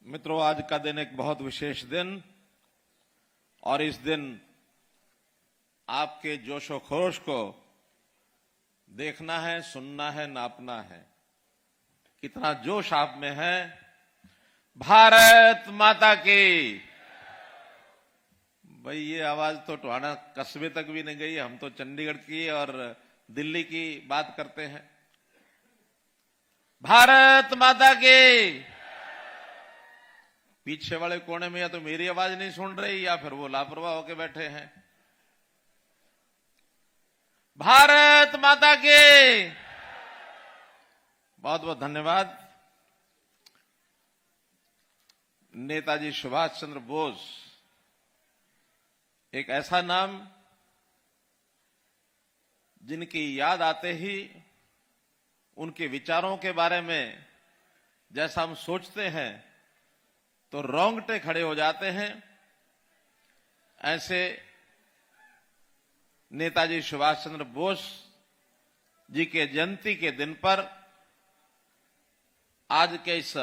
मित्रों, आज का दिन एक बहुत विशेष दिन और इस दिन आपके जोशो खरोश को देखना है, सुनना है, नापना है। कितना जोश आप में है। भारत माता की। भाई ये आवाज तो टोहाना कस्बे तक भी नहीं गई। हम तो चंडीगढ़ की और दिल्ली की बात करते हैं। भारत माता की। पीछे वाले कोने में या तो मेरी आवाज नहीं सुन रही या फिर वो लापरवाह होकर बैठे हैं। भारत माता की। बहुत बहुत धन्यवाद। नेताजी सुभाष चंद्र बोस एक ऐसा नाम जिनकी याद आते ही उनके विचारों के बारे में जैसा हम सोचते हैं तो रोंगटे खड़े हो जाते हैं। ऐसे नेताजी सुभाष चंद्र बोस जी के जयंती के दिन पर आज के इस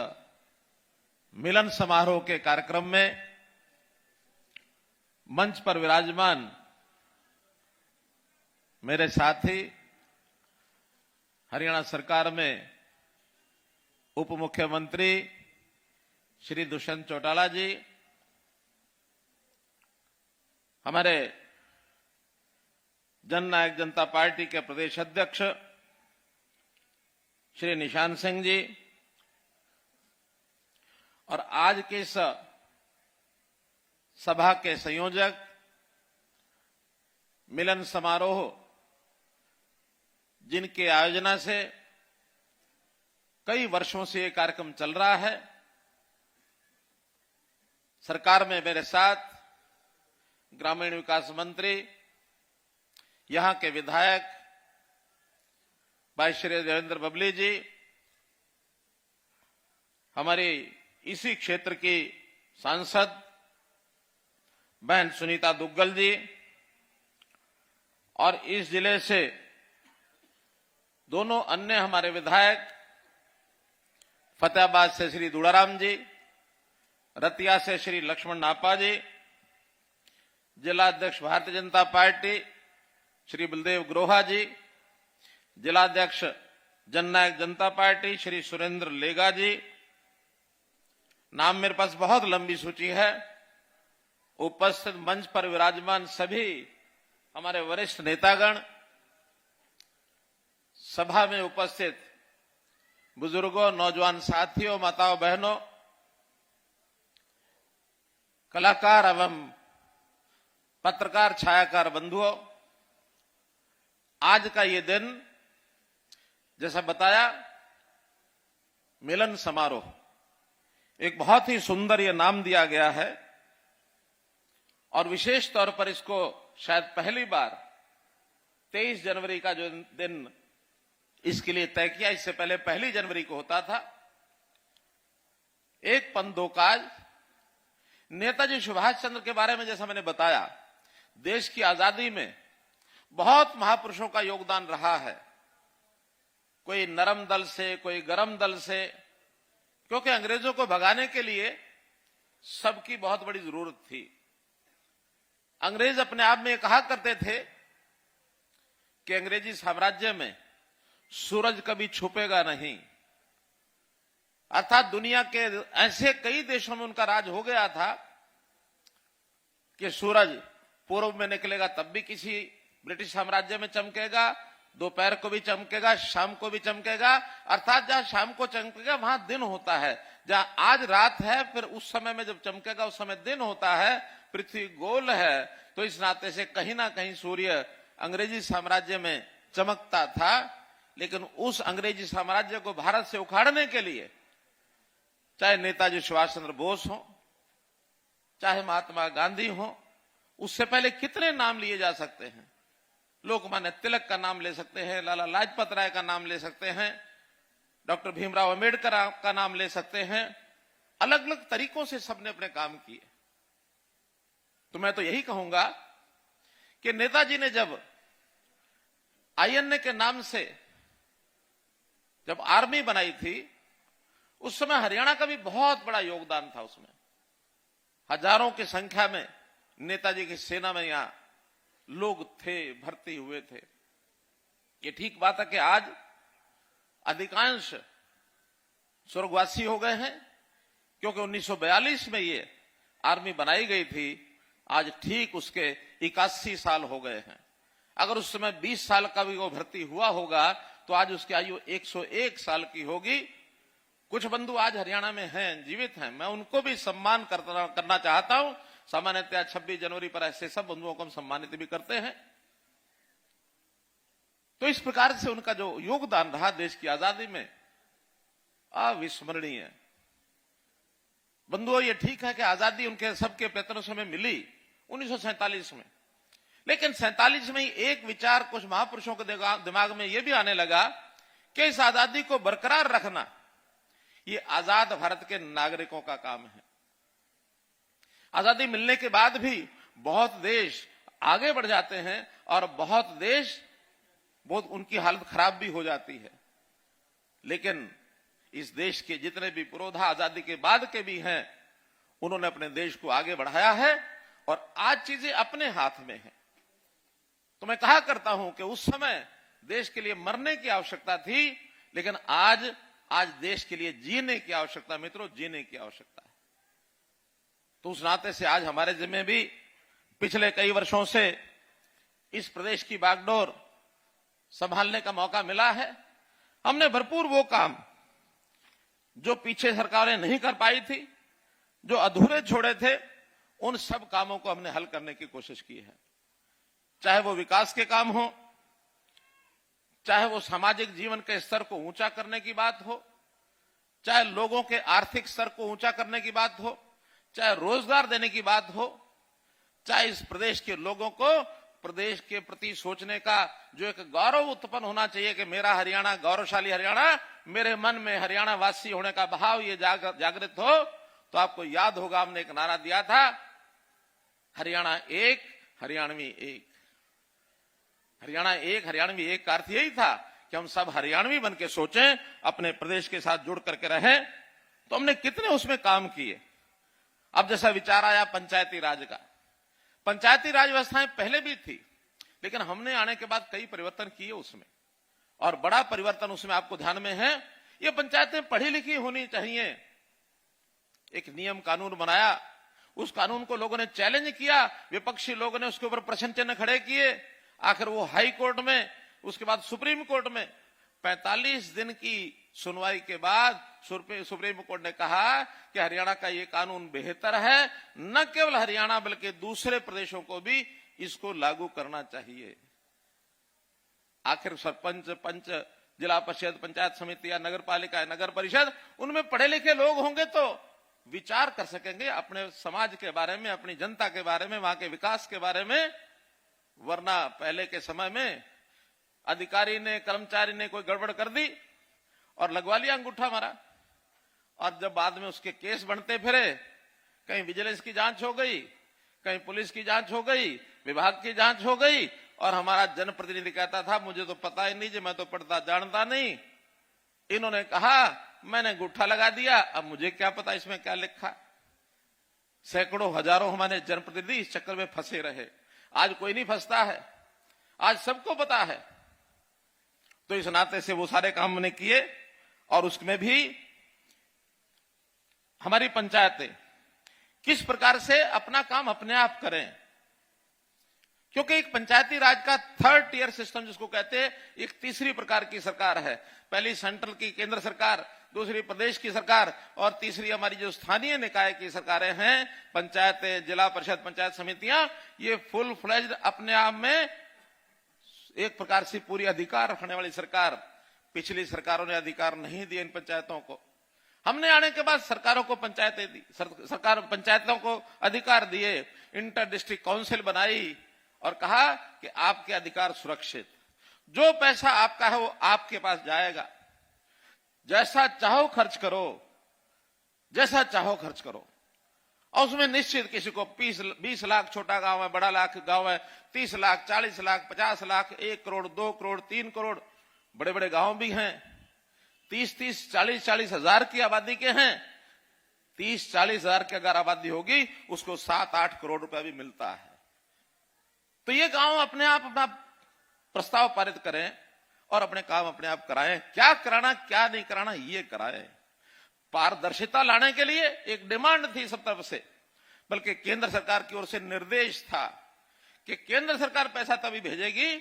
मिलन समारोह के कार्यक्रम में मंच पर विराजमान मेरे साथी, हरियाणा सरकार में उप मुख्यमंत्री श्री दुष्यंत चौटाला जी, हमारे जननायक जनता पार्टी के प्रदेश अध्यक्ष श्री निशान सिंह जी और आज के इस सभा के संयोजक, मिलन समारोह जिनके आयोजना से कई वर्षों से ये कार्यक्रम चल रहा है। सरकार में मेरे साथ ग्रामीण विकास मंत्री, यहां के विधायक भाई श्री देवेंद्र बबली जी, हमारी इसी क्षेत्र की सांसद बहन सुनीता दुग्गल जी और इस जिले से दोनों अन्य हमारे विधायक, फतेहाबाद से श्री दुड़ाराम जी, रतिया से श्री लक्ष्मण नापा जी, जिला अध्यक्ष भारतीय जनता पार्टी श्री बलदेव ग्रोहा जी, जिलाध्यक्ष जननायक जनता पार्टी श्री सुरेंद्र लेगा जी। नाम मेरे पास बहुत लंबी सूची है। उपस्थित मंच पर विराजमान सभी हमारे वरिष्ठ नेतागण, सभा में उपस्थित बुजुर्गों, नौजवान साथियों, माताओं, बहनों, कलाकार एवं पत्रकार, छायाकार बंधुओं, आज का ये दिन जैसा बताया मिलन समारोह, एक बहुत ही सुंदर ये नाम दिया गया है और विशेष तौर पर इसको शायद पहली बार 23 जनवरी का जो दिन इसके लिए तय किया, इससे पहले 1 जनवरी को होता था। एक पंथ दो काज। नेताजी सुभाष चंद्र के बारे में जैसा मैंने बताया, देश की आजादी में बहुत महापुरुषों का योगदान रहा है। कोई नरम दल से, कोई गरम दल से, क्योंकि अंग्रेजों को भगाने के लिए सबकी बहुत बड़ी जरूरत थी। अंग्रेज अपने आप में कहा करते थे कि अंग्रेजी साम्राज्य में सूरज कभी छुपेगा नहीं। अर्थात दुनिया के ऐसे कई देशों में उनका राज हो गया था कि सूरज पूर्व में निकलेगा तब भी किसी ब्रिटिश साम्राज्य में चमकेगा, दोपहर को भी चमकेगा, शाम को भी चमकेगा। अर्थात जहां शाम को चमकेगा वहां दिन होता है। जहां आज रात है फिर उस समय में जब चमकेगा उस समय दिन होता है। पृथ्वी गोल है तो इस नाते से कहीं ना कहीं सूर्य अंग्रेजी साम्राज्य में चमकता था। लेकिन उस अंग्रेजी साम्राज्य को भारत से उखाड़ने के लिए चाहे नेताजी सुभाष चंद्र बोस हो, चाहे महात्मा गांधी हो, उससे पहले कितने नाम लिए जा सकते हैं। लोकमान्य तिलक का नाम ले सकते हैं, लाला लाजपत राय का नाम ले सकते हैं, डॉक्टर भीमराव अंबेडकर का नाम ले सकते हैं। अलग अलग तरीकों से सबने अपने काम किए। तो मैं तो यही कहूंगा कि नेताजी ने जब आईएनए के नाम से जब आर्मी बनाई थी उस समय हरियाणा का भी बहुत बड़ा योगदान था। उसमें हजारों की संख्या में नेताजी की सेना में यहां लोग थे, भर्ती हुए थे। ये ठीक बात है कि आज अधिकांश स्वर्गवासी हो गए हैं, क्योंकि 1942 में ये आर्मी बनाई गई थी। आज ठीक उसके 81 साल हो गए हैं। अगर उस समय 20 साल का भी वो भर्ती हुआ होगा तो आज उसकी आयु 101 साल की होगी। कुछ बंधु आज हरियाणा में हैं, जीवित हैं, मैं उनको भी सम्मान करना चाहता हूं। सामान्यतः 26 जनवरी पर ऐसे सब बंधुओं को हम सम्मानित भी करते हैं। तो इस प्रकार से उनका जो योगदान रहा देश की आजादी में, अविस्मरणीय। बंधुओं, ये ठीक है कि आजादी उनके सबके प्रयत्नों से हमें मिली 1947 में, लेकिन 47 में ही एक विचार कुछ महापुरुषों के दिमाग में यह भी आने लगा कि इस आजादी को बरकरार रखना ये आजाद भारत के नागरिकों का काम है। आजादी मिलने के बाद भी बहुत देश आगे बढ़ जाते हैं और बहुत उनकी हालत खराब भी हो जाती है। लेकिन इस देश के जितने भी पुरोधा आजादी के बाद के भी हैं, उन्होंने अपने देश को आगे बढ़ाया है और आज चीजें अपने हाथ में हैं। तो मैं कहा करता हूं कि उस समय देश के लिए मरने की आवश्यकता थी, लेकिन आज देश के लिए जीने की आवश्यकता, मित्रों, जीने की आवश्यकता है। तो उस नाते से आज हमारे जिम्मे भी पिछले कई वर्षों से इस प्रदेश की बागडोर संभालने का मौका मिला है। हमने भरपूर वो काम जो पीछे सरकारें नहीं कर पाई थी, जो अधूरे छोड़े थे, उन सब कामों को हमने हल करने की कोशिश की है। चाहे वो विकास के काम हो, चाहे वो सामाजिक जीवन के स्तर को ऊंचा करने की बात हो, चाहे लोगों के आर्थिक स्तर को ऊंचा करने की बात हो, चाहे रोजगार देने की बात हो, चाहे इस प्रदेश के लोगों को प्रदेश के प्रति सोचने का जो एक गौरव उत्पन्न होना चाहिए कि मेरा हरियाणा गौरवशाली हरियाणा, मेरे मन में हरियाणा वासी होने का भाव ये जागृत हो। तो आपको याद होगा हमने एक नारा दिया था, हरियाणा एक, हरियाणवी एक। हरियाणा एक, हरियाणवी एक का अर्थ यही था कि हम सब हरियाणवी बन के सोचें, अपने प्रदेश के साथ जुड़ करके रहें। तो हमने कितने उसमें काम किए। अब जैसा विचार आया पंचायती राज का, पंचायती राज व्यवस्थाएं पहले भी थी, लेकिन हमने आने के बाद कई परिवर्तन किए उसमें, और बड़ा परिवर्तन उसमें आपको ध्यान में है, ये पंचायतें पढ़ी लिखी होनी चाहिए। एक नियम कानून बनाया, उस कानून को लोगों ने चैलेंज किया, विपक्षी लोगों ने उसके ऊपर प्रश्न चिन्ह खड़े किए। आखिर वो हाई कोर्ट में, उसके बाद सुप्रीम कोर्ट में 45 दिन की सुनवाई के बाद सुप्रीम कोर्ट ने कहा कि हरियाणा का ये कानून बेहतर है, न केवल हरियाणा बल्कि दूसरे प्रदेशों को भी इसको लागू करना चाहिए। आखिर सरपंच, पंच, जिला परिषद, पंचायत समिति या नगर पालिका या नगर परिषद, उनमें पढ़े लिखे लोग होंगे तो विचार कर सकेंगे अपने समाज के बारे में, अपनी जनता के बारे में, वहां के विकास के बारे में। वरना पहले के समय में अधिकारी ने, कर्मचारी ने कोई गड़बड़ कर दी और लगवा लिया अंगूठा मारा, और जब बाद में उसके केस बनते फिरे, कहीं विजिलेंस की जांच हो गई, कहीं पुलिस की जांच हो गई, विभाग की जांच हो गई, और हमारा जनप्रतिनिधि कहता था मुझे तो पता ही नहीं जी, मैं तो पढ़ता जानता नहीं। इन्होंने कहा मैंने अंगूठा लगा दिया, अब मुझे क्या पता इसमें क्या लिखा। सैकड़ों हजारों हमारे जनप्रतिनिधि इस चक्कर में फंसे रहे। आज कोई नहीं फंसता है, आज सबको पता है। तो इस नाते से वो सारे काम हमने किए, और उसमें भी हमारी पंचायतें किस प्रकार से अपना काम अपने आप करें, क्योंकि एक पंचायती राज का थर्ड टियर सिस्टम जिसको कहते हैं, एक तीसरी प्रकार की सरकार है। पहली सेंट्रल की केंद्र सरकार, दूसरी प्रदेश की सरकार, और तीसरी हमारी जो स्थानीय निकाय की सरकारें हैं, पंचायतें, जिला परिषद, पंचायत समितियां, ये फुल फ्लेज्ड अपने आप में एक प्रकार से पूरी अधिकार रखने वाली सरकार। पिछली सरकारों ने अधिकार नहीं दिए इन पंचायतों को, हमने आने के बाद सरकारों को पंचायतें दी, सरकार पंचायतों को अधिकार दिए, इंटर डिस्ट्रिक्ट काउंसिल बनाई और कहा कि आपके अधिकार सुरक्षित, जो पैसा आपका है वो आपके पास जाएगा, जैसा चाहो खर्च करो, जैसा चाहो खर्च करो। और उसमें निश्चित किसी को 20 लाख छोटा गांव है, बड़ा लाख गांव है, 30 लाख, 40 लाख, 50 लाख, 1 करोड़, 2 करोड़, 3 करोड़, बड़े बड़े गांव भी हैं। 30-30, 40-40 हजार की आबादी के हैं। 30-40 हजार की अगर आबादी होगी उसको 7-8 करोड़ रुपया भी मिलता है। तो ये गांव अपने आप अपना प्रस्ताव पारित करें और अपने काम अपने आप कराएं। क्या कराना क्या नहीं कराना ये कराएं। पारदर्शिता लाने के लिए एक डिमांड थी सब तरफ से, बल्कि केंद्र सरकार की ओर से निर्देश था कि केंद्र सरकार पैसा तभी भेजेगी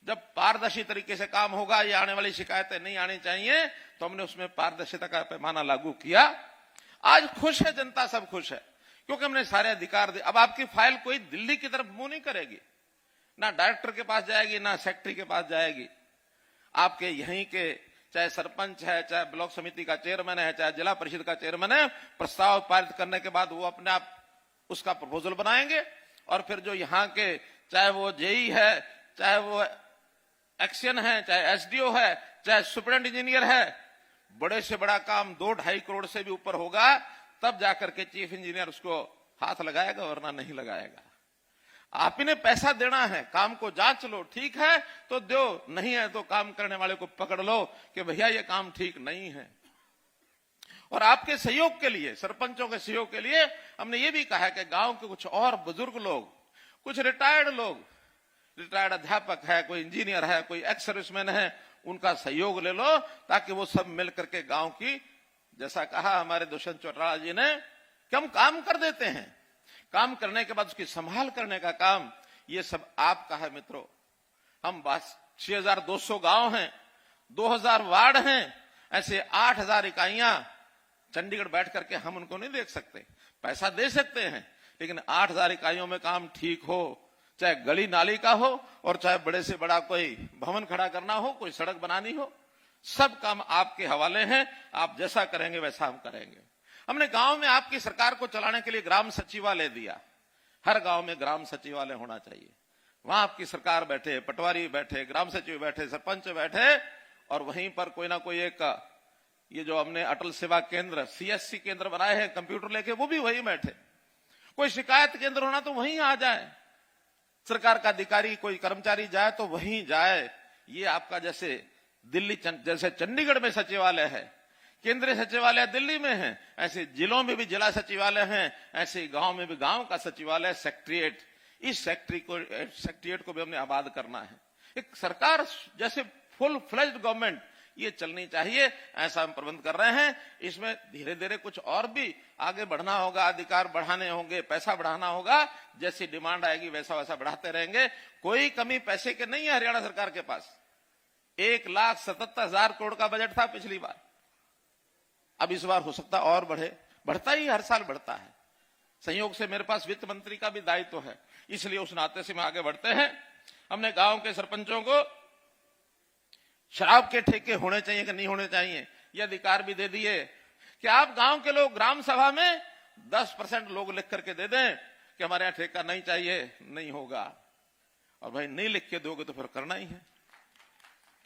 जब पारदर्शी तरीके से काम होगा, ये आने वाली शिकायतें नहीं आनी चाहिए। तो हमने उसमें पारदर्शिता का पैमाना लागू किया। आज खुश है जनता, सब खुश है, क्योंकि हमने सारे अधिकार दिए। अब आपकी फाइल कोई दिल्ली की तरफ मुंह नहीं करेगी, ना डायरेक्टर के पास जाएगी, ना सेक्रेटरी के पास जाएगी। आपके यहीं के चाहे सरपंच है, चाहे ब्लॉक समिति का चेयरमैन है, चाहे जिला परिषद का चेयरमैन है, प्रस्ताव पारित करने के बाद वो अपने आप उसका प्रपोजल बनाएंगे और फिर जो यहाँ के चाहे वो जेई है, चाहे वो एक्शन है, चाहे एसडीओ है, चाहे सुपरिटेंडेंट इंजीनियर है, बड़े से बड़ा काम 2-2.5 करोड़ से भी ऊपर होगा तब जाकर के चीफ इंजीनियर उसको हाथ लगाएगा, वरना नहीं लगाएगा। आप ही ने पैसा देना है, काम को जांच लो, ठीक है तो दो, नहीं है तो काम करने वाले को पकड़ लो कि भैया ये काम ठीक नहीं है। और आपके सहयोग के लिए, सरपंचों के सहयोग के लिए हमने ये भी कहा है कि गांव के कुछ और बुजुर्ग लोग, कुछ रिटायर्ड लोग, रिटायर्ड अध्यापक है, कोई इंजीनियर है, कोई एक्स सर्विसमैन है, उनका सहयोग ले लो ताकि वो सब मिल करके गांव की, जैसा कहा हमारे दुष्यंत चौटाला जी ने कि हम काम कर देते हैं, काम करने के बाद उसकी संभाल करने का काम ये सब आपका है मित्रों। हम बस 6200 गांव हैं, 2000 वार्ड हैं, ऐसे 8000 इकाइयां चंडीगढ़ बैठ करके हम उनको नहीं देख सकते। पैसा दे सकते हैं, लेकिन 8000 इकाइयों में काम ठीक हो, चाहे गली नाली का हो और चाहे बड़े से बड़ा कोई भवन खड़ा करना हो, कोई सड़क बनानी हो, सब काम आपके हवाले हैं। आप जैसा करेंगे वैसा हम करेंगे। हमने गांव में आपकी सरकार को चलाने के लिए ग्राम सचिवालय दिया। हर गांव में ग्राम सचिवालय होना चाहिए। वहां आपकी सरकार बैठे, पटवारी बैठे, ग्राम सचिव बैठे, सरपंच बैठे और वहीं पर कोई ना कोई एक, ये जो हमने अटल सेवा केंद्र सीएससी केंद्र बनाए हैं कंप्यूटर लेके, वो भी वहीं बैठे। कोई शिकायत केंद्र होना तो वहीं आ जाए, सरकार का अधिकारी कोई कर्मचारी जाए तो वहीं जाए। ये आपका जैसे दिल्ली, जैसे चंडीगढ़ में सचिवालय है, केंद्रीय सचिवालय दिल्ली में है, ऐसे जिलों में भी जिला सचिवालय हैं, ऐसे गांव में भी गांव का सचिवालय, सेक्रेटरिएट। इस सेक्रेटरिएट को भी हमने आबाद करना है। एक सरकार जैसे फुल फ्लेज्ड गवर्नमेंट ये चलनी चाहिए, ऐसा हम प्रबंध कर रहे हैं। इसमें धीरे धीरे कुछ और भी आगे बढ़ना होगा, अधिकार बढ़ाने होंगे, पैसा बढ़ाना होगा। जैसी डिमांड आएगी वैसा वैसा बढ़ाते रहेंगे। कोई कमी पैसे के नहीं है हरियाणा सरकार के पास। 1,77,000 करोड़ का बजट था पिछली बार, अब इस बार हो सकता और बढ़े, बढ़ता ही हर साल बढ़ता है। संयोग से मेरे पास वित्त मंत्री का भी दायित्व है, इसलिए उस नाते से हम आगे बढ़ते हैं। हमने गांव के सरपंचों को शराब के ठेके होने चाहिए कि नहीं होने चाहिए ये अधिकार भी दे दिए कि आप गांव के लोग ग्राम सभा में 10% लोग लिख करके दे दें कि हमारे यहां ठेका नहीं चाहिए, नहीं होगा। और भाई नहीं लिख के दोगे तो फिर करना ही है,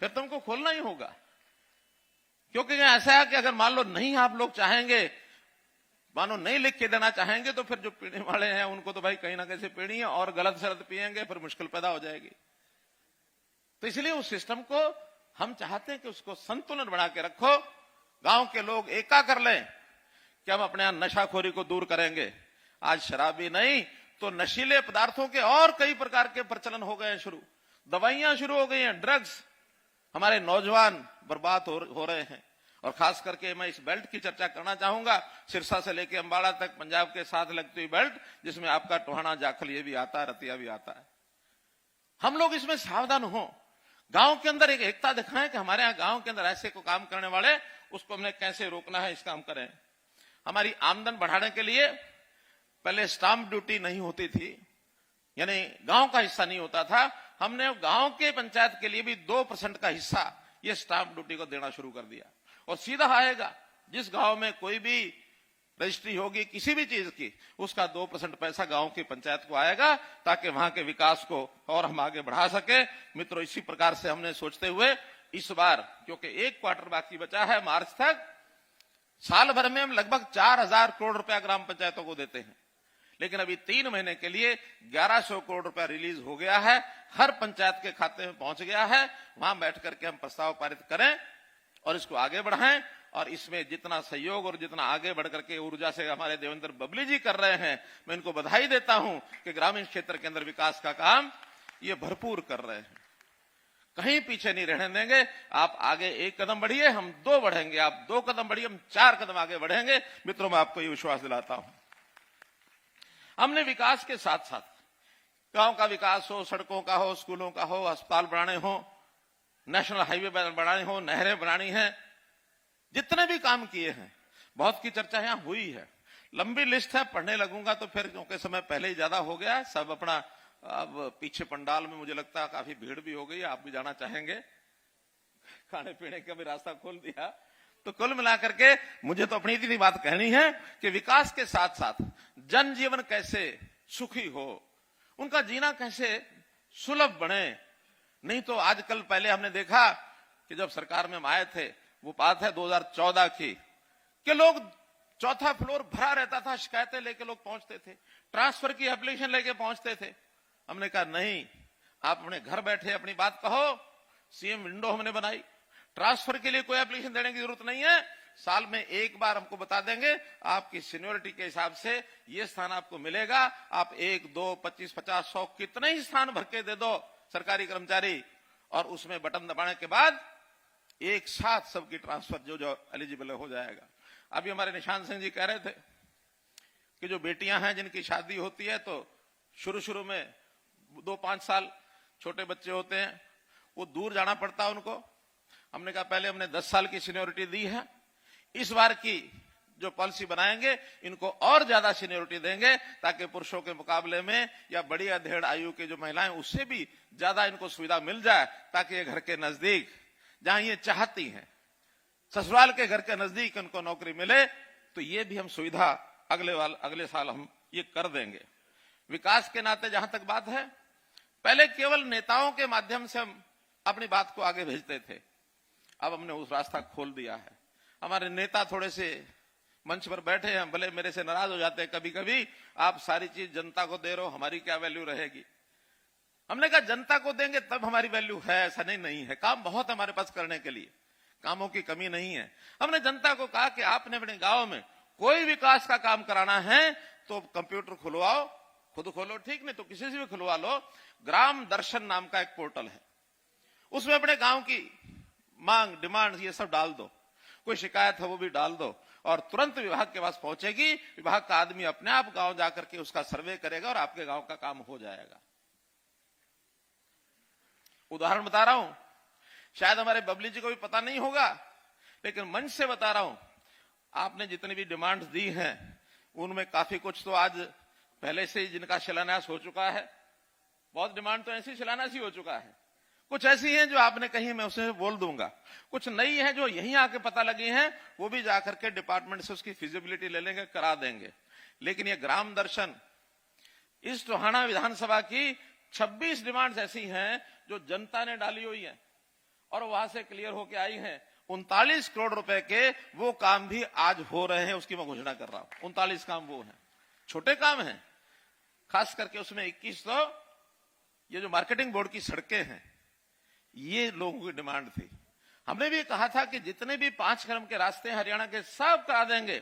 फिर तुमको खोलना ही होगा। क्योंकि ऐसा है कि अगर मान लो नहीं आप लोग चाहेंगे, मानो नहीं लिख के देना चाहेंगे, तो फिर जो पीने वाले हैं उनको तो भाई कहीं ना कहीं से पीनी है और गलत शरत पिएंगे, फिर मुश्किल पैदा हो जाएगी। तो इसलिए उस सिस्टम को हम चाहते हैं कि उसको संतुलन बना के रखो। गांव के लोग एका कर लें कि हम अपने यहां नशाखोरी को दूर करेंगे। आज शराबी नहीं तो नशीले पदार्थों के और कई प्रकार के प्रचलन हो गए हैं शुरू, दवाइयां शुरू हो गई हैं, ड्रग्स। हमारे नौजवान बर्बाद हो रहे हैं। और खास करके मैं इस बेल्ट की चर्चा करना चाहूंगा, सिरसा से लेकर अंबाला तक पंजाब के साथ लगती हुई बेल्ट, जिसमें आपका टोहाना जाखल ये भी आता है, रतिया भी आता है। हम लोग इसमें सावधान हो, गांव के अंदर एक एकता दिखाएं कि हमारे यहाँ गांव के अंदर ऐसे को काम करने वाले, उसको हमने कैसे रोकना है, इस काम करें। हमारी आमदन बढ़ाने के लिए पहले स्टाम्प ड्यूटी नहीं होती थी, यानी गांव का हिस्सा नहीं होता था। हमने गांव के पंचायत के लिए भी 2% का हिस्सा ये स्टाम्प ड्यूटी को देना शुरू कर दिया। और सीधा आएगा, जिस गांव में कोई भी रजिस्ट्री होगी किसी भी चीज की, उसका 2% पैसा गांव की पंचायत को आएगा, ताकि वहां के विकास को और हम आगे बढ़ा सके। मित्रों, इसी प्रकार से हमने सोचते हुए इस बार, क्योंकि 1 क्वार्टर बाकी बचा है मार्च तक, साल भर में हम लगभग 4000 करोड़ रुपया ग्राम पंचायतों को देते हैं। लेकिन अभी 3 महीने के लिए 1100 करोड़ रुपया रिलीज हो गया है, हर पंचायत के खाते में पहुंच गया है। वहां बैठ करके हम प्रस्ताव पारित करें और इसको आगे बढ़ाएं। और इसमें जितना सहयोग और जितना आगे बढ़ करके ऊर्जा से हमारे देवेंद्र बबली जी कर रहे हैं, मैं इनको बधाई देता हूं कि ग्रामीण क्षेत्र के अंदर विकास का काम ये भरपूर कर रहे हैं। कहीं पीछे नहीं रहने देंगे। आप आगे एक कदम बढ़िए, हम दो बढ़ेंगे, आप दो कदम बढ़िए, हम चार कदम आगे बढ़ेंगे। मित्रों, मैं आपको ये विश्वास दिलाता हूं। हमने विकास के साथ साथ गांव का विकास हो, सड़कों का हो, स्कूलों का हो, अस्पताल बनाने हो, नेशनल हाईवे बनाने हो, नहरें बनानी है, जितने भी काम किए हैं, बहुत की चर्चा यहां हुई है। लंबी लिस्ट है, पढ़ने लगूंगा तो फिर क्योंकि समय पहले ही ज्यादा हो गया है, सब अपना अब पीछे पंडाल में मुझे लगता है काफी भीड़ भी हो गई, आप भी जाना चाहेंगे, खाने पीने का भी रास्ता खोल दिया। तो कुल मिलाकर के मुझे तो अपनी इतनी बात कहनी है कि विकास के साथ साथ जनजीवन कैसे सुखी हो, उनका जीना कैसे सुलभ बने। नहीं तो आजकल, पहले हमने देखा कि जब सरकार में हम आए थे, वो बात है 2014 की, कि लोग चौथा फ्लोर भरा रहता था, शिकायतें लेके लोग पहुंचते थे, ट्रांसफर की एप्लीकेशन लेके पहुंचते थे। हमने कहा नहीं, आप अपने घर बैठे अपनी बात कहो। सीएम विंडो हमने बनाई, ट्रांसफर के लिए कोई एप्लीकेशन देने की जरूरत नहीं है, साल में एक बार हमको बता देंगे, आपकी सीनियोरिटी के हिसाब से ये स्थान आपको मिलेगा, आप 1, 2, 25, 50, 100 कितने ही स्थान भर के दे दो सरकारी कर्मचारी, और उसमें बटन दबाने के बाद एक साथ सबकी ट्रांसफर जो एलिजिबल हो जाएगा। अभी हमारे निशान सिंह जी कह रहे थे कि जो बेटियां हैं जिनकी शादी होती है तो शुरू में 2-5 साल छोटे बच्चे होते हैं, वो दूर जाना पड़ता है उनको। हमने कहा पहले हमने 10 साल की सीनियोरिटी दी है, इस बार की जो पॉलिसी बनाएंगे इनको और ज्यादा सीनियोरिटी देंगे, ताकि पुरुषों के मुकाबले में या बड़ी अधेड़ आयु के जो महिलाएं उससे भी ज्यादा इनको सुविधा मिल जाए, ताकि ये घर के नजदीक जहां ये चाहती हैं, ससुराल के घर के नजदीक उनको नौकरी मिले। तो ये भी हम सुविधा अगले साल हम ये कर देंगे। विकास के नाते जहां तक बात है, पहले केवल नेताओं के माध्यम से हम अपनी बात को आगे भेजते थे, अब हमने उस रास्ता खोल दिया है। हमारे नेता थोड़े से मंच पर बैठे हैं, भले मेरे से नाराज हो जाते हैं कभी कभी, आप सारी चीज जनता को दे रहे हो, हमारी क्या वैल्यू रहेगी। हमने कहा जनता को देंगे तब हमारी वैल्यू है, ऐसा नहीं है। काम बहुत हमारे पास करने के लिए, कामों की कमी नहीं है। हमने जनता को कहा कि आपने अपने गांव में कोई विकास का काम कराना है तो कंप्यूटर खुलवाओ, खुद खोलो ठीक, नहीं तो किसी से भी खुलवा लो। ग्राम दर्शन नाम का एक पोर्टल है, उसमें अपने गांव की मांग, डिमांड ये सब डाल दो, कोई शिकायत है वो भी डाल दो, और तुरंत विभाग के पास पहुंचेगी। विभाग का आदमी अपने आप गांव जाकर के उसका सर्वे करेगा और आपके गांव का काम हो जाएगा। उदाहरण बता रहा हूं, शायद हमारे बबली जी को भी पता नहीं होगा, लेकिन मंच से बता रहा हूं, आपने जितनी भी डिमांड्स दी हैं उनमें काफी कुछ तो आज पहले से ही जिनका शिलान्यास हो चुका है, बहुत डिमांड तो ऐसी शिलान्यास ही हो चुका है, कुछ ऐसी हैं जो आपने कहीं, मैं उसे बोल दूंगा, कुछ नई है जो यहीं आके पता लगी हैं, वो भी जाकर के डिपार्टमेंट से उसकी फिजिबिलिटी ले लेंगे, करा देंगे। लेकिन ये ग्राम दर्शन, इस टोहाना विधानसभा की 26 डिमांड्स ऐसी हैं जो जनता ने डाली हुई है और वहां से क्लियर होके आई हैं। 39 करोड़ रुपए के वो काम भी आज हो रहे हैं, उसकी मैं घोषणा कर रहा हूं। 39 काम वो हैं, छोटे काम हैं, खास करके उसमें 21 तो ये जो मार्केटिंग बोर्ड की सड़कें हैं, ये लोगों की डिमांड थी। हमने भी कहा था कि जितने भी 5 क्रम के रास्ते हरियाणा के सब करा देंगे।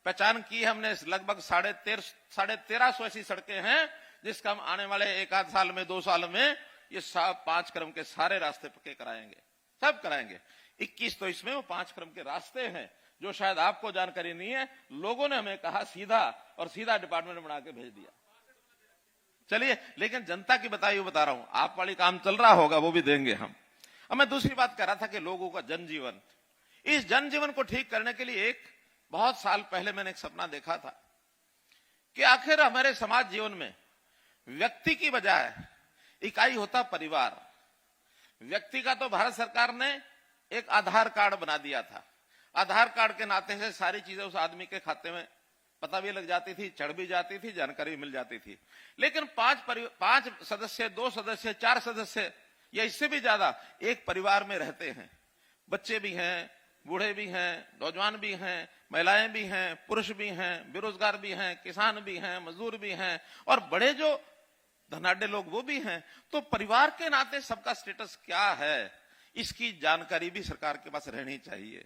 पहचान की हमने, लगभग 1350 ऐसी सड़कें हैं जिसका हम आने वाले 1 साल में, 2 साल में ये सब 5 क्रम के सारे रास्ते पक्के कराएंगे, सब कराएंगे। 21 तो इसमें वो 5 क्रम के रास्ते हैं जो शायद आपको जानकारी नहीं है, लोगों ने हमें कहा सीधा, और सीधा डिपार्टमेंट बना के भेज दिया। चलिए, लेकिन जनता की बताई बता रहा हूं, आप वाली काम चल रहा होगा वो भी देंगे हम। अब मैं दूसरी बात कर रहा था कि लोगों का जनजीवन, इस जनजीवन को ठीक करने के लिए बहुत साल पहले मैंने एक सपना देखा था कि आखिर हमारे समाज जीवन में व्यक्ति की बजाय इकाई होता परिवार। व्यक्ति का तो भारत सरकार ने एक आधार कार्ड बना दिया था, आधार कार्ड के नाते से सारी चीजें उस आदमी के खाते में पता भी लग जाती थी, चढ़ भी जाती थी, जानकारी मिल जाती थी। लेकिन 5 सदस्य, 2 सदस्य, 4 सदस्य या इससे भी ज्यादा एक परिवार में रहते हैं। बच्चे भी हैं, बूढ़े भी हैं, नौजवान भी हैं, महिलाएं भी हैं, पुरुष भी हैं, बेरोजगार भी हैं, किसान भी हैं, मजदूर भी हैं, और बड़े जो धनाढ्य लोग वो भी हैं। तो परिवार के नाते सबका स्टेटस क्या है, इसकी जानकारी भी सरकार के पास रहनी चाहिए।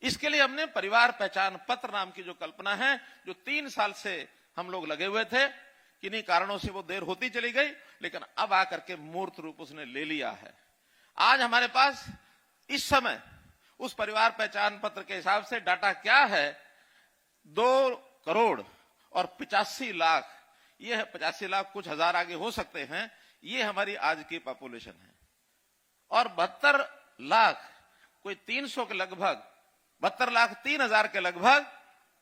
इसके लिए हमने परिवार पहचान पत्र नाम की जो कल्पना है, जो 3 साल से हम लोग लगे हुए थे, किन्हीं कारणों से वो देर होती चली गई, लेकिन अब आकर के मूर्त रूप उसने ले लिया है। आज हमारे पास इस समय उस परिवार पहचान पत्र के हिसाब से डाटा क्या है, 2 करोड़ और 85 लाख, ये है 85 लाख, कुछ हजार आगे हो सकते हैं, ये हमारी आज की पॉपुलेशन है। और 72 लाख, कोई 300 के लगभग, 72 लाख 3 हजार के लगभग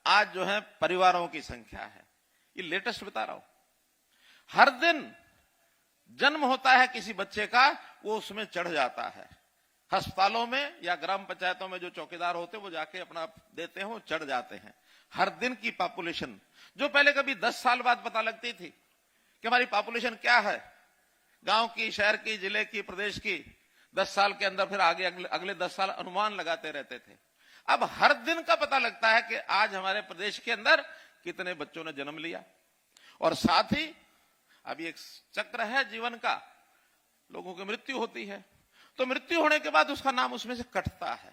आज जो है परिवारों की संख्या है। ये लेटेस्ट बता रहा हूं। हर दिन जन्म होता है किसी बच्चे का, वो उसमें चढ़ जाता है। अस्पतालों में या ग्राम पंचायतों में जो चौकीदार होते हैं वो जाके अपना देते हैं, वो चढ़ जाते हैं। हर दिन की पॉपुलेशन, जो पहले कभी 10 साल बाद पता लगती थी कि हमारी पॉपुलेशन क्या है, गांव की, शहर की, जिले की, प्रदेश की, 10 साल के अंदर फिर आगे अगले 10 साल अनुमान लगाते रहते थे। अब हर दिन का पता लगता है कि आज हमारे प्रदेश के अंदर कितने बच्चों ने जन्म लिया। और साथ ही अभी एक चक्र है जीवन का, लोगों की मृत्यु होती है, तो मृत्यु होने के बाद उसका नाम उसमें से कटता है।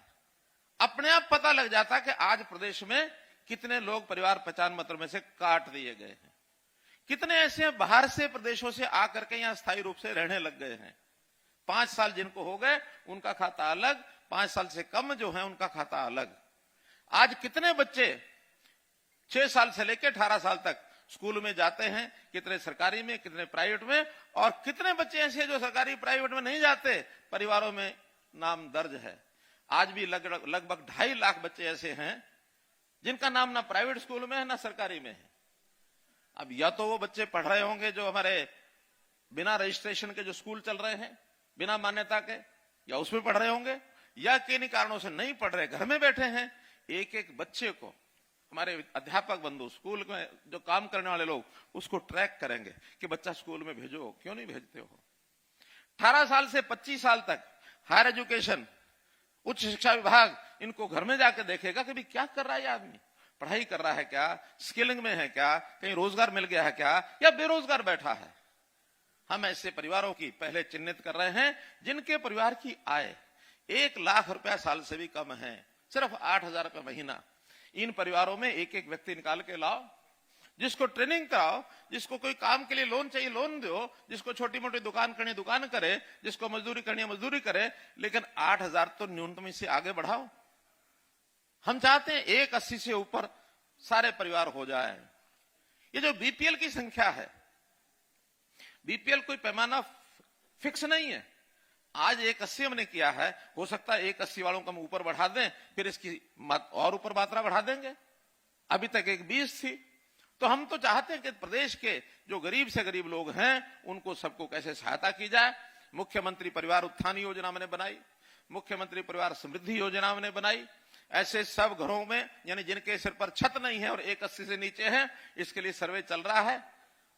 अपने आप पता लग जाता है कि आज प्रदेश में कितने लोग परिवार पहचान पत्र में से काट दिए गए हैं, कितने ऐसे बाहर से प्रदेशों से आकर के यहां स्थायी रूप से रहने लग गए हैं। 5 साल जिनको हो गए उनका खाता अलग, 5 साल से कम जो है उनका खाता अलग। आज कितने बच्चे 6 साल से लेकर 18 साल तक स्कूल में जाते हैं, कितने सरकारी में, कितने प्राइवेट में, और कितने बच्चे ऐसे जो सरकारी प्राइवेट में नहीं जाते, परिवारों में नाम दर्ज है। आज भी लगभग 2.5 लाख बच्चे ऐसे हैं जिनका नाम ना प्राइवेट स्कूल में है ना सरकारी में है। अब या तो वो बच्चे पढ़ रहे होंगे जो हमारे बिना रजिस्ट्रेशन के जो स्कूल चल रहे हैं, बिना मान्यता के, या उसमें पढ़ रहे होंगे, या किन्हीं कारणों से नहीं पढ़ रहे, घर में बैठे हैं। एक एक बच्चे को हमारे अध्यापक बंधु, स्कूल में जो काम करने वाले लोग, उसको ट्रैक करेंगे कि बच्चा स्कूल में भेजो, क्यों नहीं भेजते हो। 18 साल से 25 साल तक हायर एजुकेशन, उच्च शिक्षा विभाग इनको घर में जाकर देखेगा कि भी क्या कर रहा है ये आदमी, पढ़ाई कर रहा है क्या, स्किलिंग में है क्या, कहीं रोजगार मिल गया है क्या, या बेरोजगार बैठा है। हम ऐसे परिवारों की पहले चिन्हित कर रहे हैं जिनके परिवार की आय 1 लाख रुपया साल से भी कम है, सिर्फ 8,000 रुपये महीना। इन परिवारों में एक एक व्यक्ति निकाल के लाओ, जिसको ट्रेनिंग कराओ, जिसको कोई काम के लिए लोन चाहिए लोन दो, जिसको छोटी मोटी दुकान करनी दुकान करे, जिसको मजदूरी करनी है मजदूरी करे, लेकिन 8,000 तो न्यूनतम से आगे बढ़ाओ। हम चाहते हैं 180 से ऊपर सारे परिवार हो जाए। ये जो बीपीएल की संख्या है, बीपीएल कोई पैमाना फिक्स नहीं है। आज 180 हमने किया है, हो सकता है 180 वालों को हम ऊपर बढ़ा दें, फिर इसकी और ऊपर मात्रा बढ़ा देंगे। अभी तक 120 थी। तो हम तो चाहते हैं कि प्रदेश के जो गरीब से गरीब लोग हैं उनको सबको कैसे सहायता की जाए। मुख्यमंत्री परिवार उत्थान योजना मैंने बनाई, मुख्यमंत्री परिवार समृद्धि योजना मैंने बनाई। ऐसे सब घरों में, यानी जिनके सिर पर छत नहीं है और 180 से नीचे है, इसके लिए सर्वे चल रहा है।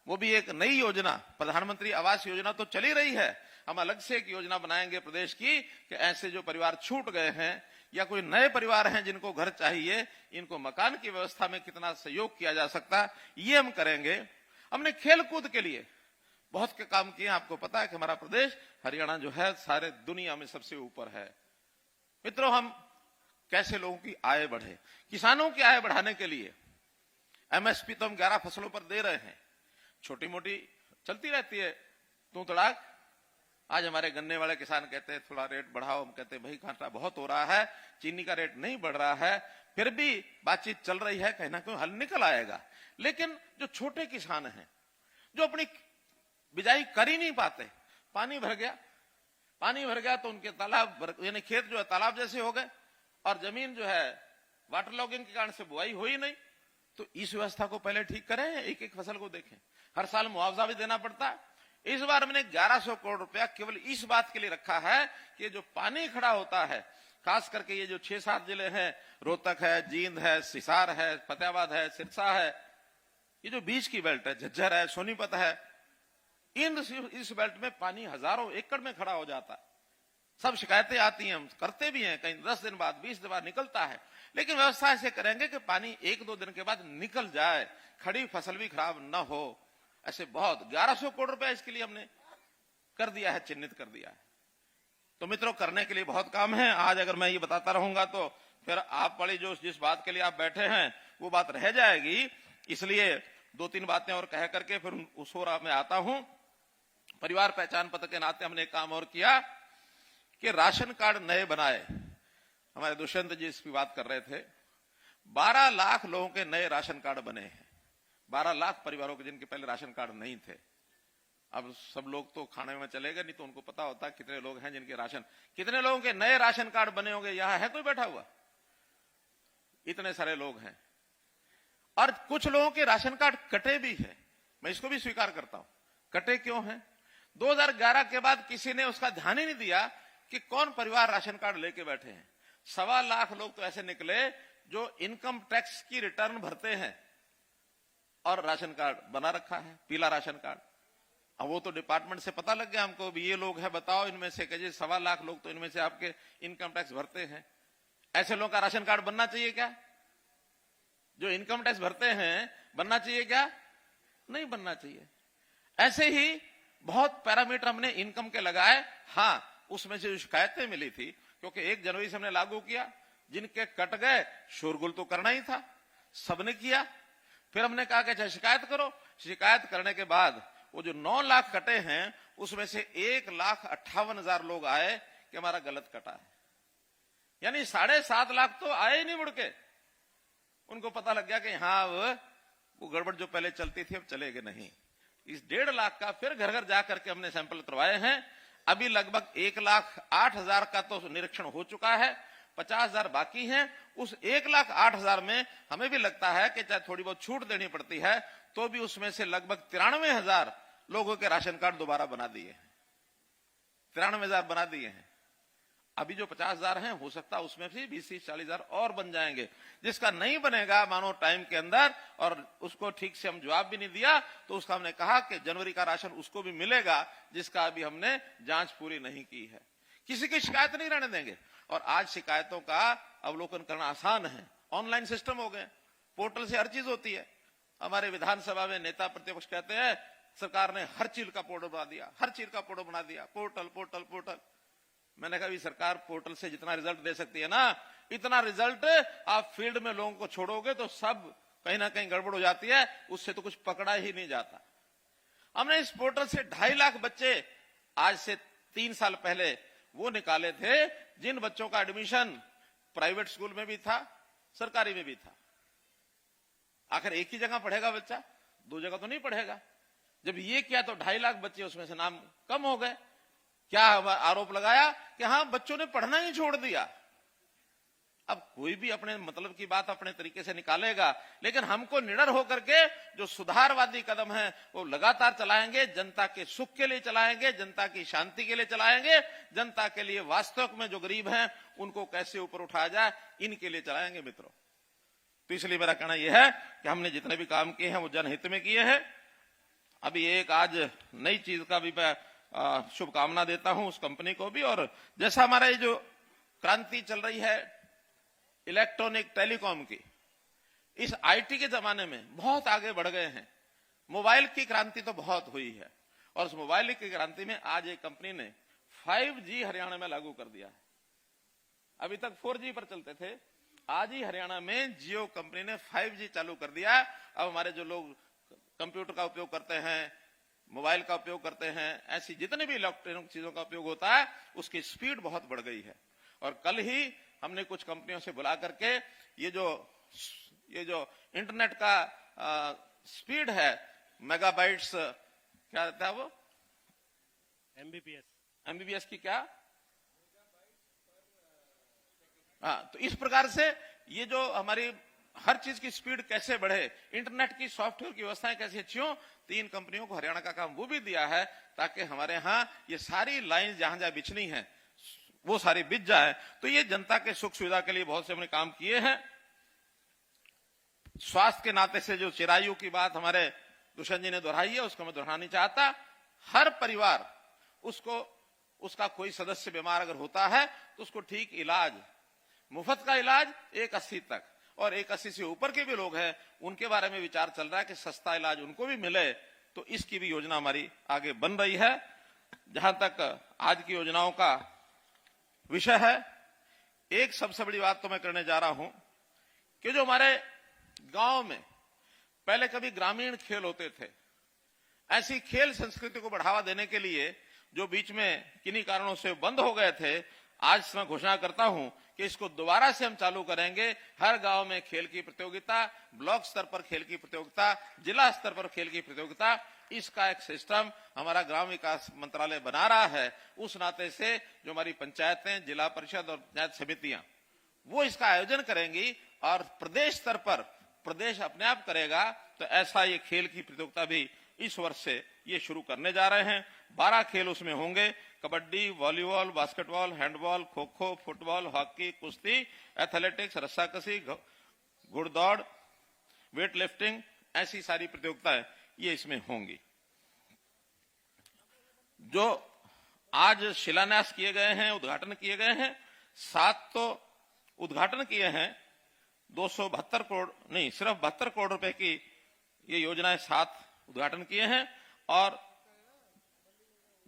वो भी एक नई योजना, प्रधानमंत्री आवास योजना तो चली रही है, हम अलग से एक योजना बनाएंगे प्रदेश की कि ऐसे जो परिवार छूट गए हैं या कोई नए परिवार हैं जिनको घर चाहिए, इनको मकान की व्यवस्था में कितना सहयोग किया जा सकता है, ये हम करेंगे। हमने खेल कूद के लिए बहुत के काम किए। आपको पता है कि हमारा प्रदेश, हरियाणा जो है सारे दुनिया में सबसे ऊपर है। मित्रों, हम कैसे लोगों की आय बढ़े, किसानों की आय बढ़ाने के लिए एमएसपी तो हम 11 फसलों पर दे रहे हैं, छोटी मोटी चलती रहती है तू तड़ाक। आज हमारे गन्ने वाले किसान कहते हैं थोड़ा रेट बढ़ाओ, हम कहते हैं भाई घाटा बहुत हो रहा है, चीनी का रेट नहीं बढ़ रहा है, फिर भी बातचीत चल रही है, कहीं ना कहीं हल निकल आएगा। लेकिन जो छोटे किसान हैं, जो अपनी बिजाई कर ही नहीं पाते, पानी भर गया तो उनके तालाब, यानी खेत जो है तालाब जैसे हो गए, और जमीन जो है वाटर लॉगिंग के कारण से बुआई हो ही नहीं। तो इस व्यवस्था को पहले ठीक करें, एक एक फसल को देखें। हर साल मुआवजा भी देना पड़ता है। इस बार मैंने 1100 करोड़ रुपया केवल इस बात के लिए रखा है कि जो पानी खड़ा होता है, खास करके ये जो 6-7 जिले हैं, रोहतक है, जींद है, हिसार है, फतेहाबाद है, सिरसा है, ये जो बीच की बेल्ट है, झज्जर है, सोनीपत है, इस बेल्ट में पानी हजारों एकड़ में खड़ा हो जाता है। सब शिकायतें आती हैं, हम करते भी हैं, कहीं 10 दिन बाद 20 दिन बाद निकलता है। लेकिन व्यवस्था ऐसे करेंगे कि पानी 1-2 दिन के बाद निकल जाए, खड़ी फसल भी खराब न हो। ऐसे बहुत 1100 करोड़ रुपया इसके लिए हमने कर दिया है, चिन्हित कर दिया है। तो मित्रों, करने के लिए बहुत काम है। आज अगर मैं ये बताता रहूंगा तो फिर आप वाली जो जिस बात के लिए आप बैठे हैं वो बात रह जाएगी। इसलिए 2-3 बातें और कह करके फिर उस ओर मैं आता हूं। परिवार पहचान पत्र के नाते हमने एक काम और किया कि राशन कार्ड नए बनाए। हमारे दुष्यंत जी इसकी बात कर रहे थे। 12 लाख लोगों के नए राशन कार्ड बने हैं। 12 लाख परिवारों के जिनके पहले राशन कार्ड नहीं थे। अब सब लोग तो खाने में चले गए, नहीं तो उनको पता होता कितने लोग हैं जिनके राशन, कितने लोगों के नए राशन कार्ड बने होंगे। यहां है कोई बैठा हुआ? इतने सारे लोग हैं। और कुछ लोगों के राशन कार्ड कटे भी है, मैं इसको भी स्वीकार करता हूं। कटे क्यों हैं? 2011 के बाद किसी ने उसका ध्यान ही नहीं दिया कि कौन परिवार राशन कार्ड लेके बैठे हैं। 1.25 लाख लोग तो ऐसे निकले जो इनकम टैक्स की रिटर्न भरते हैं और राशन कार्ड बना रखा है, पीला राशन कार्ड। अब वो तो डिपार्टमेंट से पता लग गया हमको भी ये लोग हैं, बताओ इनमें से, कहिए 1.25 लाख लोग तो इनमें से आपके इनकम टैक्स भरते हैं। ऐसे लोगों का राशन कार्ड बनना चाहिए क्या? जो इनकम टैक्स भरते हैं बनना चाहिए क्या? नहीं बनना चाहिए। ऐसे ही बहुत पैरामीटर हमने इनकम के लगाए। हाँ, उसमें से शिकायतें मिली थी क्योंकि 1 जनवरी से हमने लागू किया। जिनके कट गए शोरगुल तो करना ही था, सबने किया। फिर हमने कहा कि अच्छा शिकायत करो। शिकायत करने के बाद वो जो 9 लाख कटे हैं उसमें से 1,58,000 लोग आए कि हमारा गलत कटा है। यानी 7.5 लाख तो आए ही नहीं मुड़ के। उनको पता लग गया कि हाँ वो गड़बड़ जो पहले चलती थी अब चलेगी नहीं। इस 1.5 लाख का फिर घर घर जाकर के हमने सैंपल करवाए हैं। अभी लगभग 1,08,000 का तो निरीक्षण हो चुका है, 50,000 बाकी हैं। उस 1,08,000 में हमें भी लगता है कि चाहे थोड़ी बहुत छूट देनी पड़ती है तो भी उसमें से लगभग 93,000 लोगों के राशन कार्ड दोबारा बना दिए हैं। 93,000 बना दिए हैं। अभी जो 50,000 हैं हो सकता है उसमें भी 20-40,000 और बन जाएंगे। जिसका नहीं बनेगा मानो टाइम के अंदर, और उसको ठीक से हम जवाब भी नहीं दिया, तो उसका हमने कहा कि जनवरी का राशन उसको भी मिलेगा जिसका अभी हमने जांच पूरी नहीं की है। किसी की शिकायत नहीं रहने देंगे। और आज शिकायतों का अवलोकन करना आसान है, ऑनलाइन सिस्टम हो गए, पोर्टल से हर चीज होती है। हमारे विधानसभा में नेता प्रतिपक्ष कहते हैं सरकार ने हर चीज का पोर्टल बना दिया, हर चीज का पोर्टल बना दिया, पोर्टल पोर्टल पोर्टल। मैंने कहा सरकार पोर्टल से जितना रिजल्ट दे सकती है ना, इतना रिजल्ट आप फील्ड में लोगों को छोड़ोगे तो सब कहीं ना कहीं गड़बड़ हो जाती है, उससे तो कुछ पकड़ा ही नहीं जाता। हमने इस पोर्टल से 2.5 लाख बच्चे आज से 3 साल पहले वो निकाले थे जिन बच्चों का एडमिशन प्राइवेट स्कूल में भी था, सरकारी में भी था। आखिर एक ही जगह पढ़ेगा बच्चा, 2 जगह तो नहीं पढ़ेगा। जब ये किया तो 2.5 लाख बच्चे उसमें से नाम कम हो गए। क्या आरोप लगाया कि हाँ बच्चों ने पढ़ना ही छोड़ दिया। अब कोई भी अपने मतलब की बात अपने तरीके से निकालेगा, लेकिन हमको निडर होकर के जो सुधारवादी कदम है वो लगातार चलाएंगे। जनता के सुख के लिए चलाएंगे, जनता की शांति के लिए चलाएंगे, जनता के लिए वास्तव में जो गरीब हैं उनको कैसे ऊपर उठाया जाए इनके लिए चलाएंगे मित्रों। तो इसलिए मेरा कहना यह है कि हमने जितने भी काम किए हैं वो जनहित में किए हैं। अभी एक आज नई चीज का भी मैं शुभकामना देता हूं उस कंपनी को भी। और जैसा हमारा ये जो क्रांति चल रही है इलेक्ट्रॉनिक टेलीकॉम की, इस आईटी के जमाने में बहुत आगे बढ़ गए हैं। मोबाइल की क्रांति तो बहुत हुई है, और उस मोबाइल की क्रांति में आज एक कंपनी ने 5G हरियाणा में लागू कर दिया है। अभी तक 4G पर चलते थे, आज ही हरियाणा में जियो कंपनी ने 5G चालू कर दिया। अब हमारे जो लोग कंप्यूटर का उपयोग करते हैं, मोबाइल का उपयोग करते हैं, ऐसी जितने भी इलेक्ट्रॉनिक चीजों का उपयोग होता है उसकी स्पीड बहुत बढ़ गई है। और कल ही हमने कुछ कंपनियों से बुला करके ये जो इंटरनेट का स्पीड है, मेगाबाइट्स क्या रहता है वो, एमबीपीएस की क्या, हाँ, तो इस प्रकार से ये जो हमारी हर चीज की स्पीड कैसे बढ़े, इंटरनेट की सॉफ्टवेयर की व्यवस्थाएं कैसे अच्छी हो, 3 कंपनियों को हरियाणा का काम वो भी दिया है ताकि हमारे यहाँ ये सारी लाइन जहां जहां बिछनी है वो सारी बिछ जाए। तो ये जनता के सुख सुविधा के लिए बहुत से हमने काम किए हैं। स्वास्थ्य के नाते से जो चिरायु की बात हमारे दुष्यंत जी ने दोहराई है उसको मैं दोहराना नहीं चाहता। हर परिवार उसका कोई सदस्य बीमार अगर होता है तो उसको ठीक इलाज, मुफ्त का इलाज 180 तक, और 180 से ऊपर के भी लोग हैं उनके बारे में विचार चल रहा है कि सस्ता इलाज उनको भी मिले। तो इसकी भी योजना हमारी आगे बन रही है। जहां तक आज की योजनाओं का विषय है। एक सबसे बड़ी बात तो मैं करने जा रहा हूं कि जो हमारे गांव में पहले कभी ग्रामीण खेल होते थे, ऐसी खेल संस्कृति को बढ़ावा देने के लिए जो बीच में किन्हीं कारणों से बंद हो गए थे, आज मैं घोषणा करता हूं कि इसको दोबारा से हम चालू करेंगे। हर गांव में खेल की प्रतियोगिता, ब्लॉक स्तर पर खेल की प्रतियोगिता, जिला स्तर पर खेल की प्रतियोगिता, इसका एक सिस्टम हमारा ग्राम विकास मंत्रालय बना रहा है। उस नाते से जो हमारी पंचायतें, जिला परिषद और पंचायत समितियां वो इसका आयोजन करेंगी और प्रदेश स्तर पर प्रदेश अपने आप करेगा। तो ऐसा ये खेल की प्रतियोगिता भी इस वर्ष से ये शुरू करने जा रहे हैं। 12 खेल उसमें होंगे, kabaddi, volleyball, basketball, handball, kho kho, football, hockey, कुश्ती, एथलेटिक्स, रस्साकशी, घुड़दौड़, वेट लिफ्टिंग, ऐसी सारी प्रतियोगिताएं ये इसमें होंगी। जो आज शिलान्यास किए गए हैं, उद्घाटन किए गए हैं, 7 तो उद्घाटन किए हैं, 272 करोड़ नहीं, सिर्फ 72 करोड़ रुपए की ये योजनाएं 7 उद्घाटन किए हैं और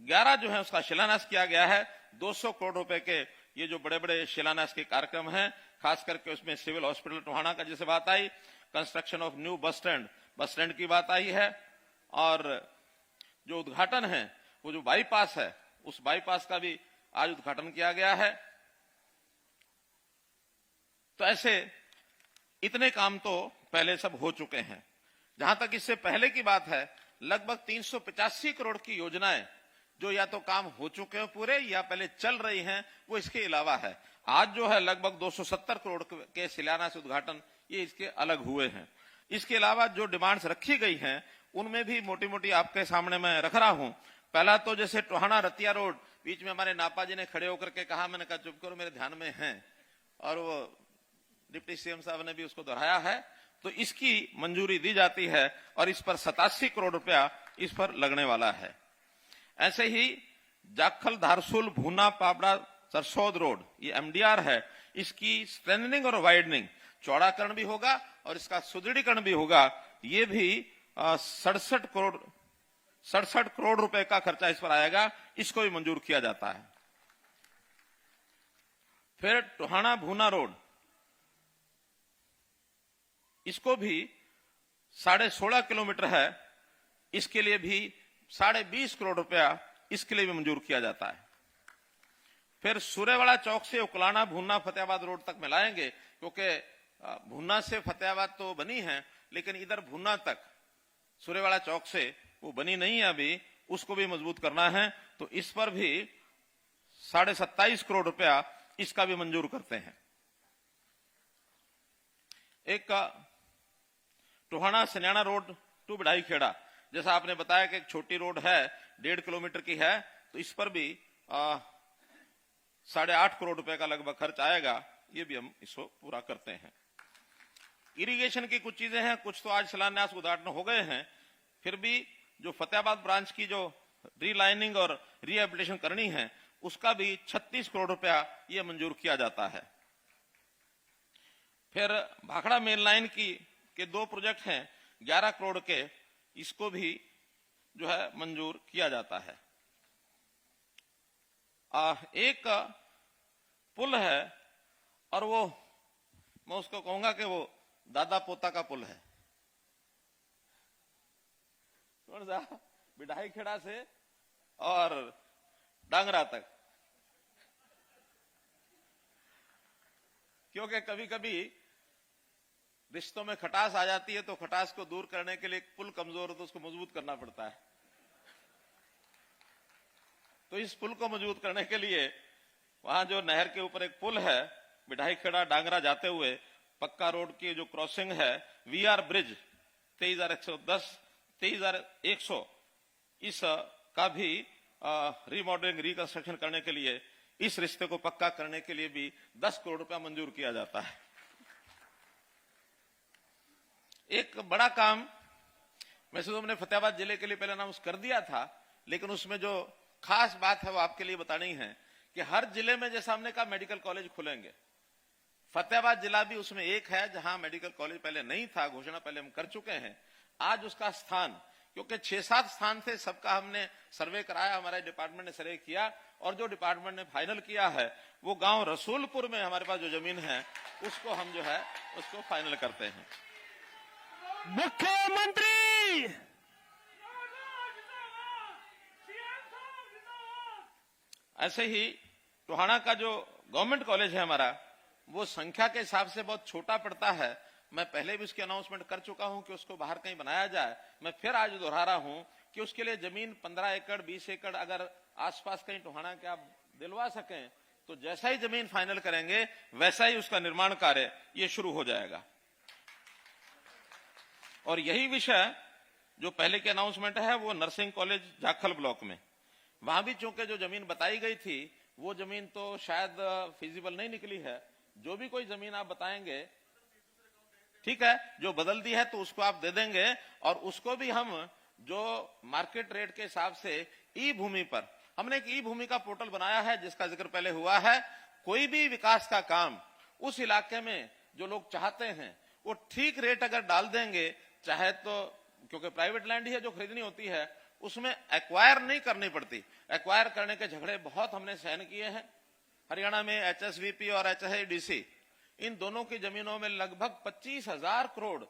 11 जो है उसका शिलान्यास किया गया है। 200 करोड़ रुपए के ये जो बड़े बड़े शिलान्यास के कार्यक्रम हैं, खास करके उसमें सिविल हॉस्पिटल टोहाना का जैसे बात आई, construction of new bus stand की बात आई है, और जो उद्घाटन है वो जो बाईपास है, उस बाईपास का भी आज उद्घाटन किया गया है। तो ऐसे इतने काम तो पहले सब हो चुके हैं। जहां तक इससे पहले की बात है, लगभग 385 करोड़ की योजनाएं जो या तो काम हो चुके हैं पूरे या पहले चल रही हैं, वो इसके अलावा है। आज जो है लगभग 270 करोड़ के शिलान्यास उद्घाटन ये इसके अलग हुए हैं। इसके अलावा जो डिमांड्स रखी गई हैं उनमें भी मोटी मोटी आपके सामने मैं रख रहा हूं। पहला तो जैसे टोहाना रतिया रोड, बीच में हमारे नापा जी ने खड़े होकर के कहा, मैंने कहा चुप करो, मेरे ध्यान में है, और वो डिप्टी सीएम साहब ने भी उसको दोहराया है, तो इसकी मंजूरी दी जाती है और इस पर 87 करोड़ रुपया इस पर लगने वाला है। ऐसे ही जाखल धारसूल भूना पाबड़ा सरसौद रोड, ये एमडीआर है, इसकी स्ट्रेंथनिंग और वाइडनिंग, चौड़ाकरण भी होगा और इसका सुदृढ़ीकरण भी होगा। ये भी 67 करोड़ रुपए का खर्चा इस पर आएगा, इसको भी मंजूर किया जाता है। फिर टोहाना भूना रोड, इसको भी 16.5 किलोमीटर है, इसके लिए भी 20.5 करोड़ रुपया इसके लिए भी मंजूर किया जाता है। फिर सूर्यवाड़ा चौक से उकलाना भुन्ना फतेहाबाद रोड तक मिलाएंगे, क्योंकि भुन्ना से फतेहाबाद तो बनी है, लेकिन इधर भुन्ना तक सूर्यवाड़ा चौक से वो बनी नहीं है अभी, उसको भी मजबूत करना है। तो इस पर भी 27.5 करोड़ रुपया इसका भी मंजूर करते हैं। एक टोहाना सन्याना रोड टू बिढ़ाई खेड़ा, जैसा आपने बताया कि एक छोटी रोड है, 1.5 किलोमीटर की है, तो इस पर भी 8.5 करोड़ रुपए का लगभग खर्च आएगा, ये भी हम इसको पूरा करते हैं। इरिगेशन की कुछ चीजें हैं, कुछ तो आज शिलान्यास उद्घाटन हो गए हैं, फिर भी जो फतेहाबाद ब्रांच की जो रीलाइनिंग और रिहेबिलिटेशन करनी है, उसका भी 36 करोड़ रुपया ये मंजूर किया जाता है। फिर भाखड़ा मेन लाइन के 2 प्रोजेक्ट हैं 11 करोड़ के, इसको भी जो है मंजूर किया जाता है। एक पुल है और वो मैं उसको कहूंगा कि वो दादा पोता का पुल है, कौन सा, बिढ़ाई खेड़ा से और डांगरा तक। क्योंकि कभी कभी रिश्तों में खटास आ जाती है, तो खटास को दूर करने के लिए एक पुल कमजोर हो तो उसको मजबूत करना पड़ता है। तो इस पुल को मजबूत करने के लिए वहां जो नहर के ऊपर एक पुल है, बिढ़ाई खेड़ा डांगरा जाते हुए पक्का रोड की जो क्रॉसिंग है, वीआर ब्रिज 23,110, 23,100, इस का भी रीमॉडलिंग रिकंस्ट्रक्शन करने के लिए, इस रिश्ते को पक्का करने के लिए भी 10 करोड़ रुपया मंजूर किया जाता है। एक बड़ा काम वैसे तो हमने फतेहाबाद जिले के लिए पहले अनाउंस कर दिया था, लेकिन उसमें जो खास बात है वो आपके लिए बतानी है कि हर जिले में जैसा हमने कहा मेडिकल कॉलेज खुलेंगे, फतेहाबाद जिला भी उसमें एक है जहां मेडिकल कॉलेज पहले नहीं था, घोषणा पहले हम कर चुके हैं। आज उसका स्थान क्योंकि 6-7 स्थान थे, सबका हमने सर्वे कराया, हमारे डिपार्टमेंट ने सर्वे किया और जो डिपार्टमेंट ने फाइनल किया है वो गांव रसूलपुर में हमारे पास जो जमीन है उसको हम जो है उसको फाइनल करते हैं। मुख्यमंत्री ऐसे ही टोहाना का जो गवर्नमेंट कॉलेज है हमारा, वो संख्या के हिसाब से बहुत छोटा पड़ता है। मैं पहले भी उसकी अनाउंसमेंट कर चुका हूं कि उसको बाहर कहीं बनाया जाए। मैं फिर आज दोहरा रहा हूं कि उसके लिए जमीन 15 एकड़ 20 एकड़ अगर आसपास कहीं टोहाना के आप दिलवा सकें तो जैसा ही जमीन फाइनल करेंगे वैसा ही उसका निर्माण कार्य ये शुरू हो जाएगा। और यही विषय जो पहले की अनाउंसमेंट है वो नर्सिंग कॉलेज जाखल ब्लॉक में, वहां भी चूंकि जो जमीन बताई गई थी वो जमीन तो शायद फिजिबल नहीं निकली है। जो भी कोई जमीन आप बताएंगे, ठीक है, जो बदल दी है तो उसको आप दे देंगे और उसको भी हम जो मार्केट रेट के हिसाब से ई भूमि पर, हमने एक ई भूमि का पोर्टल बनाया है जिसका जिक्र पहले हुआ है। कोई भी विकास का काम उस इलाके में जो लोग चाहते हैं वो ठीक रेट अगर डाल देंगे, चाहे तो क्योंकि प्राइवेट लैंड ही है जो खरीदनी होती है, उसमें एक्वायर नहीं करनी पड़ती। एक्वायर करने के झगड़े बहुत हमने सहन किए हैं। हरियाणा में एचएसवीपी और एचएसआईडीसी इन दोनों की जमीनों में लगभग 25,000 करोड़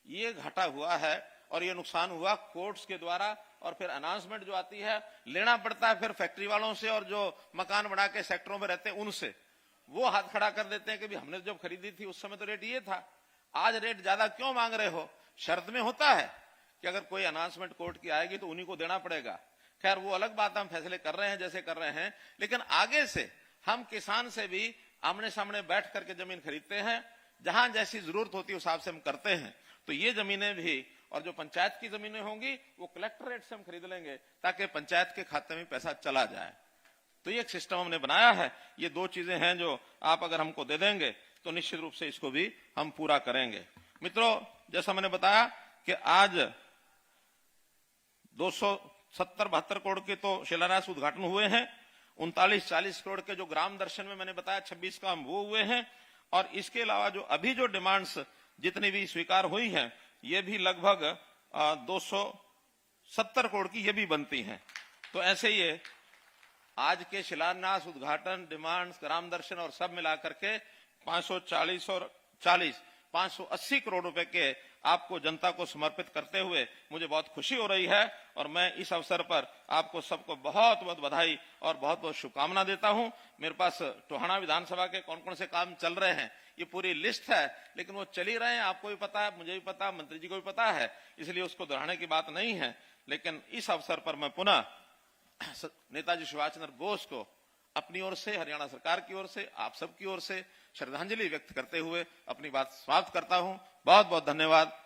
ये घाटा हुआ है और ये नुकसान हुआ कोर्ट्स के द्वारा। और फिर अनाउंसमेंट जो आती है लेना पड़ता है फिर फैक्ट्री वालों से और जो मकान बना के सेक्टरों में रहते हैं उनसे। वो हाथ खड़ा कर देते हैं कि भी हमने जब खरीदी थी उस समय तो रेट ये था, आज रेट ज्यादा क्यों मांग रहे हो। शर्त में होता है कि अगर कोई अनाउंसमेंट कोर्ट की आएगी तो उन्हीं को देना पड़ेगा। खैर वो अलग बात, हम फैसले कर रहे हैं जैसे कर रहे हैं, लेकिन आगे से हम किसान से भी आमने सामने बैठ करके जमीन खरीदते हैं। जहां जैसी जरूरत होती है उस हिसाब से हम करते हैं। तो ये जमीनें भी और जो पंचायत की जमीनें होंगी वो कलेक्टर रेट से हम खरीद लेंगे ताकि पंचायत के खाते में पैसा चला जाए। तो ये एक सिस्टम हमने बनाया है। ये दो चीजें हैं जो आप अगर हमको दे देंगे तो निश्चित रूप से इसको भी हम पूरा करेंगे। मित्रों, जैसा मैंने बताया कि आज 270-72 करोड़ के तो शिलान्यास उद्घाटन हुए हैं। 39-40 करोड़ के जो ग्राम दर्शन में मैंने बताया 26 काम वो हुए हैं। और इसके अलावा जो अभी जो डिमांड्स जितनी भी स्वीकार हुई हैं ये भी लगभग 270 करोड़ की ये भी बनती हैं। तो ऐसे ये आज के शिलान्यास उद्घाटन डिमांड्स ग्राम दर्शन और सब मिलाकर के 540 और 40 580 करोड़ रुपए के आपको जनता को समर्पित करते हुए मुझे बहुत खुशी हो रही है। और मैं इस अवसर पर आपको सबको बहुत बहुत बधाई और बहुत बहुत शुभकामना देता हूं। मेरे पास टोहाना विधानसभा के कौन कौन से काम चल रहे हैं ये पूरी लिस्ट है, लेकिन वो चल ही रहे हैं। आपको भी पता है, मुझे भी पता है, मंत्री जी को भी पता है, इसलिए उसको दोहराने की बात नहीं है। लेकिन इस अवसर पर मैं पुनः नेताजी सुभाष चंद्र बोस को अपनी ओर से, हरियाणा सरकार की ओर से, आप सबकी ओर से श्रद्धांजलि व्यक्त करते हुए अपनी बात समाप्त करता हूं। बहुत बहुत धन्यवाद।